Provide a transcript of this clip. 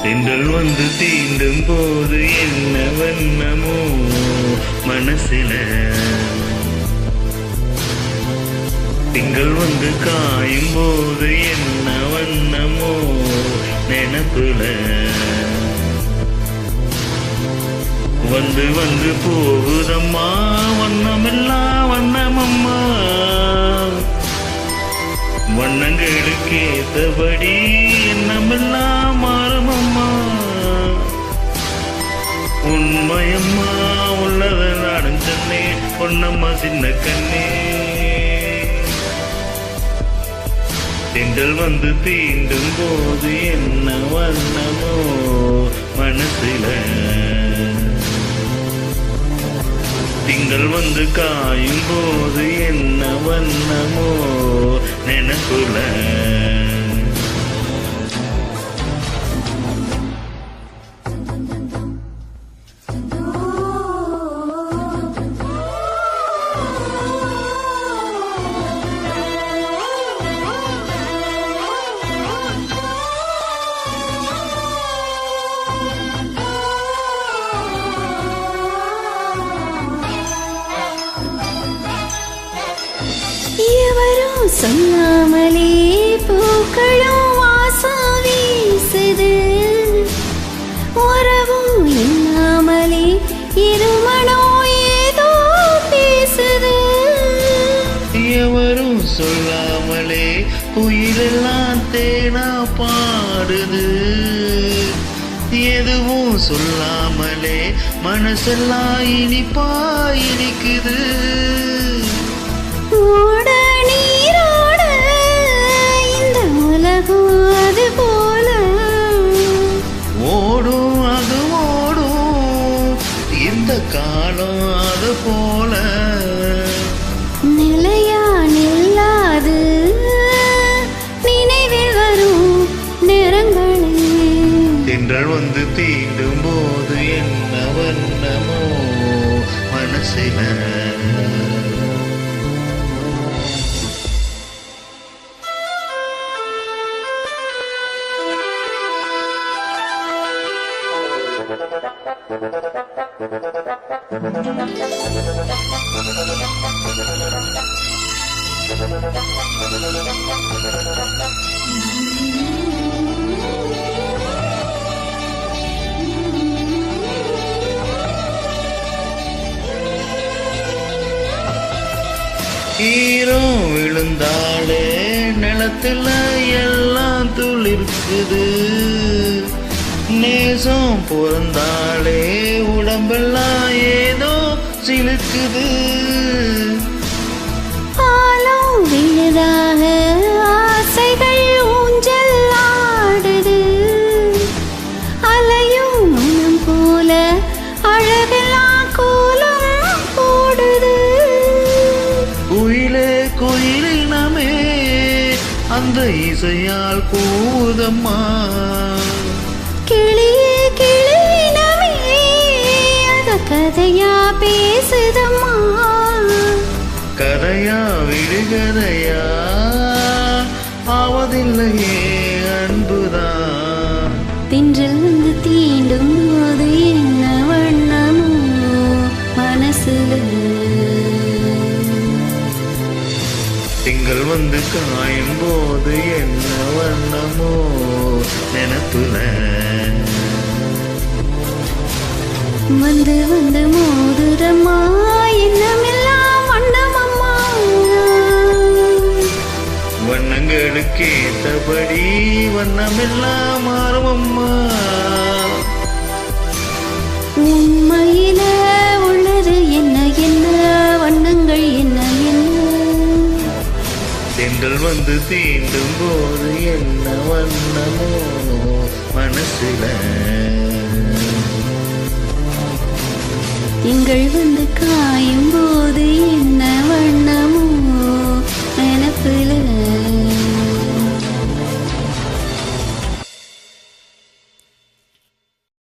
திங்கள் வந்து தீண்டும் போது என்ன வண்ணமோ மனசில, திங்கள் வந்து காயும் போது என்ன வண்ணமோ நினப்புல, வந்து வந்து போகுதம்மா வண்ணமெல்லாம் வண்ணமம்மா, வண்ணங்களுக்கு ஏத்தபடி எண்ணமெல்லாம் மாறுமம்மா, உண்மையம்மா உள்ளத நாடும் சொன்னே பொன்னம்மா சின்ன கண்ணே. திங்கள் வந்து தீண்டும் போது என்ன வண்ணமோ மனசில, திங்கள் வந்து காயும் போது என்ன வண்ணமோ நினைப்புல. சொல்லாமலே பூக்களும் வாசம் வீசுது, உறவும் இல்லாமலே இருமனோ ஏதோ பேசுது. எவரும் சொல்லாமலே உயிரெல்லாம் தேனா பாடுது, எதுவும் சொல்லாமலே மனசெல்லாம் இனிப்பா இனிக்குது. அது போல ஓடும் அது ஓடும் இந்த காலம் அது போல, நிலையா நில்லாது நினைவில் வரும் நேரங்களில். திங்கள் வந்து தீண்டும் போது என்ன வண்ணமோ மனசில, ஈரம் விழுந்தாலே நிலத்துல எல்லாம் துளிர்க்குது, நேசம் பிறந்தாலே உடம்பெல்லாம் ஏதோ சிலுக்குது. ஆலம் விழுதாக ஆசைகள் ஊஞ்சல் ஆடுது, அலையும் மனம் போல அழகெல்லாம் கோலம் போடுது. குயிலே குயிலினமே அந்த இசையால் கூதம்மா, கிளியே கிளியினமே அத கதையா பேசுதம்மா, கதையா விடுகதையா ஆவதில்லையே அன்புதான். திங்கள் வந்து தீண்டும் போது என்ன வண்ணமோ மனசுல, திங்கள் வந்து காயும் போது என்ன வண்ணமோ நினப்புல, வந்து வந்து மோதுரம்மா என்னமெல்லாம் வண்ணமம்மா, வண்ணங்களுக்கு ஏற்றபடி வண்ணமெல்லாம் மாறுமம்மா, உண்மையில உள்ளது என்ன என்ன வண்ணங்கள் என்ன என்ன. திங்கள் வந்து தீண்டும் போது என்ன வண்ணமோ மனசில. திங்கள் வந்து காயும் போது என்ன வண்ணமோ